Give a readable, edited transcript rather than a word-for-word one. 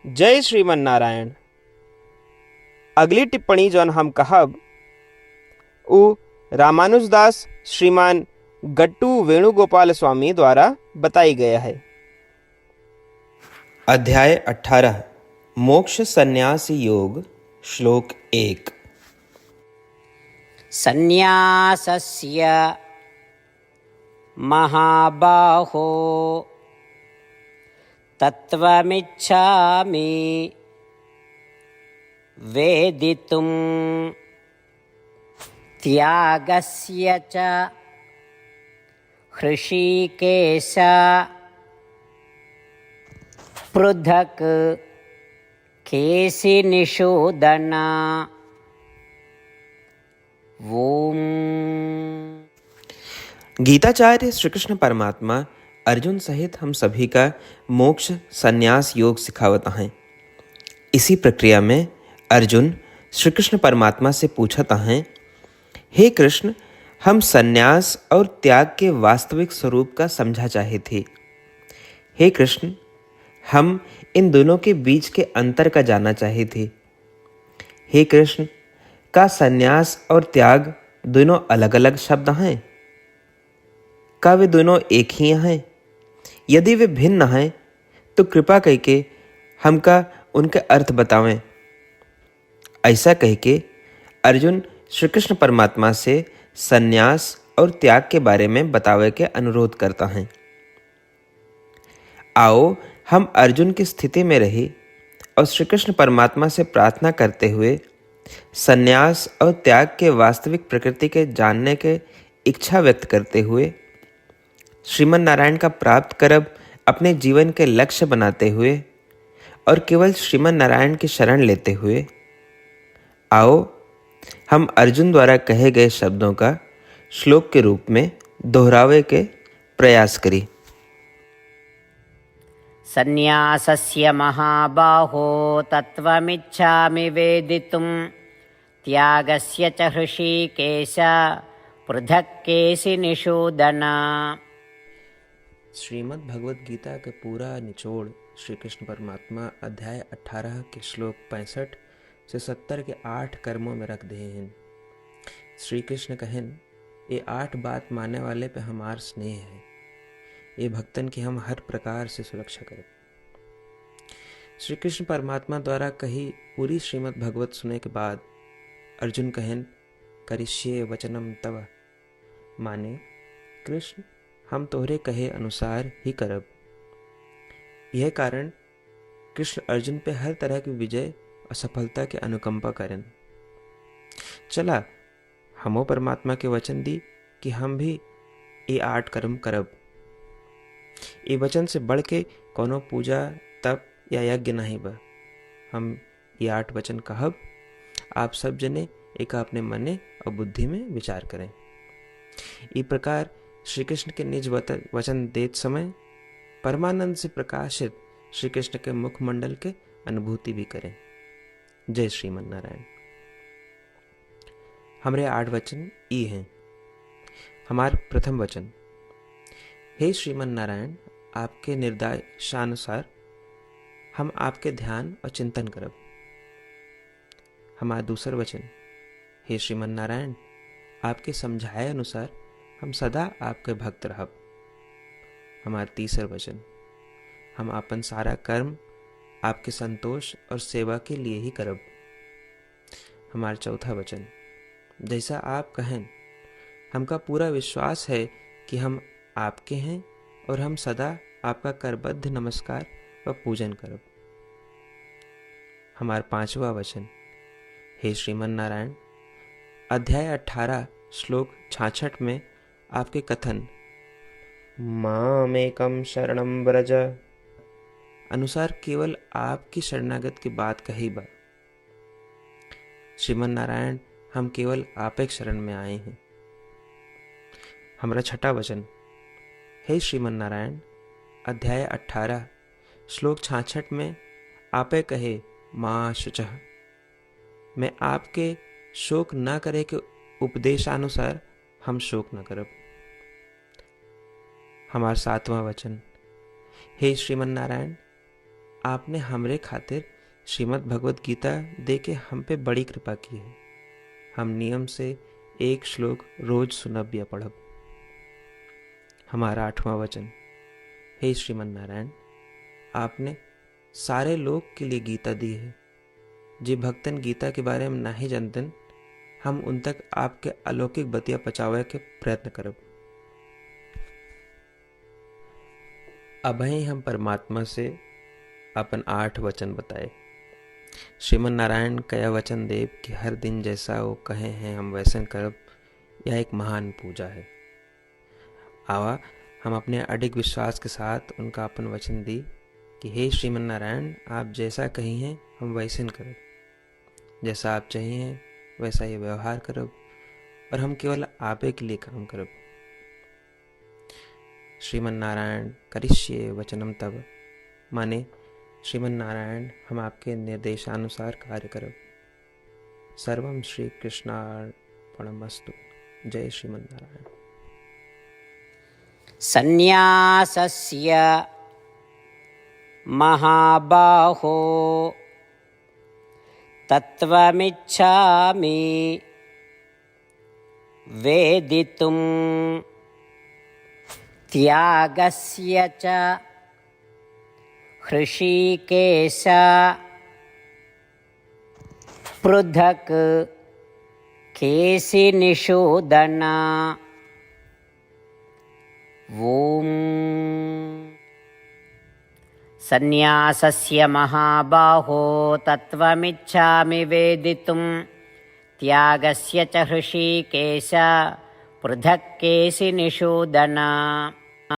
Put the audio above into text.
जय श्रीमन नारायण। अगली टिप्पणी जौन हम कहब उ रामानुजदास श्रीमान गट्टू वेणुगोपाल स्वामी द्वारा बताई गया है। अध्याय 18 मोक्ष संन्यास योग श्लोक 1। संन्यासस्य महाबाहो तत्त्वमिच्छामि वेदितुं त्यागस्य च हृषीकेश पृथक् केशिनिषूदन। ओम। गीताचार्य श्री कृष्ण परमात्मा अर्जुन सहित हम सभी का मोक्ष संन्यास योग सिखावता हैं। इसी प्रक्रिया में अर्जुन श्री कृष्ण परमात्मा से पूछता हैं, हे कृष्ण, हम संन्यास और त्याग के वास्तविक स्वरूप का समझा चाहे थे। हे कृष्ण, हम इन दोनों के बीच के अंतर का जानना चाहे थे। हे कृष्ण, का संन्यास और त्याग दोनों अलग अलग शब्द हैं? का वे दोनों एक ही हैं? यदि वे भिन्न हैं तो कृपा करके हमका उनके अर्थ बतावें। ऐसा कह के अर्जुन श्री कृष्ण परमात्मा से संन्यास और त्याग के बारे में बतावे के अनुरोध करता है। आओ हम अर्जुन की स्थिति में रहे और श्री कृष्ण परमात्मा से प्रार्थना करते हुए संन्यास और त्याग के वास्तविक प्रकृति के जानने के इच्छा व्यक्त करते हुए श्रीमन नारायण का प्राप्त करब अपने जीवन के लक्ष्य बनाते हुए और केवल श्रीमन नारायण की शरण लेते हुए आओ हम अर्जुन द्वारा कहे गए शब्दों का श्लोक के रूप में दोहरावे के प्रयास करें। संन्यासस्य महाबाहो तत्त्वमिच्छामि वेदितुं त्यागस्य च हृषीकेश पृथक् केशिनिषूदन। श्रीमद् भगवद गीता का पूरा निचोड़ श्री कृष्ण परमात्मा अध्याय 18 के श्लोक 65 से 70 के 8 कर्मों में रख दे हैं। श्री कृष्ण कहन, ये 8 बात मानने वाले पे हमार स्नेह है। ये भक्तन की हम हर प्रकार से सुरक्षा करें। श्री कृष्ण परमात्मा द्वारा कही पूरी श्रीमद् भगवत सुने के बाद अर्जुन कहन, करिष्ये वचनम तव, माने कृष्ण, हम तोहरे कहे अनुसार ही करब। यह कारण कृष्ण अर्जुन पे हर तरह की विजय और सफलता के अनुकंपा करें। चला हमो परमात्मा के वचन दी कि हम भी ये 8 कर्म करब। ये वचन से बढ़ के कोनो पूजा तप या यज्ञ नहीं बा। हम ये 8 वचन कहब, आप सब जने एक अपने मने और बुद्धि में विचार करें। इस प्रकार श्री कृष्ण के निज वचन देत समय परमानंद से प्रकाशित श्री कृष्ण के मुखमंडल के अनुभूति भी करें। जय श्रीमन नारायण। हमारे 8 वचन ई हैं। हमार प्रथम वचन, हे श्रीमन नारायण, आपके निर्देशानुसार हम आपके ध्यान और चिंतन करब। हमारा दूसर वचन, हे श्रीमन नारायण, आपके समझाए अनुसार हम सदा आपके भक्त रहब। हमारा तीसर वचन, हम अपन सारा कर्म आपके संतोष और सेवा के लिए ही करब। हमारा चौथा वचन, जैसा आप कहें, हमका पूरा विश्वास है कि हम आपके हैं और हम सदा आपका करबद्ध नमस्कार व पूजन करब। हमारा पांचवा वचन, हे श्रीमन नारायण, अध्याय 18 श्लोक 66 में आपके कथन मामेकम शरणम व्रज अनुसार केवल आपकी शरणागत की बात कही बा। श्रीमन नारायण, हम केवल आप एक शरण में आए हैं। हमारा छठा वचन, हे श्रीमन नारायण, अध्याय 18 श्लोक 66 में आपे कहे माँ शुचः, मैं आपके शोक न करे के उपदेशानुसार हम शोक न करब। हमारा 7वां वचन, हे श्रीमन नारायण, आपने हमरे खातिर श्रीमद् भगवत गीता दे के हम पे बड़ी कृपा की है। हम नियम से एक श्लोक रोज सुनब या पढ़ब। हमारा 8वां वचन। हे श्रीमन नारायण, आपने सारे लोग के लिए गीता दी है। जे भक्तन गीता के बारे में नहीं जानतन, हम उन तक आपके अलौकिक बतिया पहुंचावे के प्रयत्न करब। अभय हम परमात्मा से अपन 8 वचन बताए। श्रीमन नारायण कया वचन देव कि हर दिन जैसा वो कहे हैं हम वैसन करब, यह एक महान पूजा है। आवा हम अपने अडिग विश्वास के साथ उनका अपन वचन दी कि हे श्रीमन नारायण, आप जैसा कही हैं हम वैसन करब, जैसा आप चाहिए वैसा ये व्यवहार करब, और हम केवल आपे के लिए काम करब। श्रीमन नारायण करिष्ये वचनम तब, माने श्रीमन नारायण हम आपके निर्देशानुसार कार्य करब। सर्वम श्री कृष्णार्पणमस्तु। जय श्रीमन नारायण। सन्न्यासस्य महाबाहो तत्त्वमिच्छामि वेदितुं त्यागस्य च हृषीकेश पृथक् केशिनिषूदन। ॐ सन्न्यासस्य महाबाहो तत्त्वमिच्छामि वेदितुं त्यागस्य च हृषीकेश पृथक् केशिनिषूदन।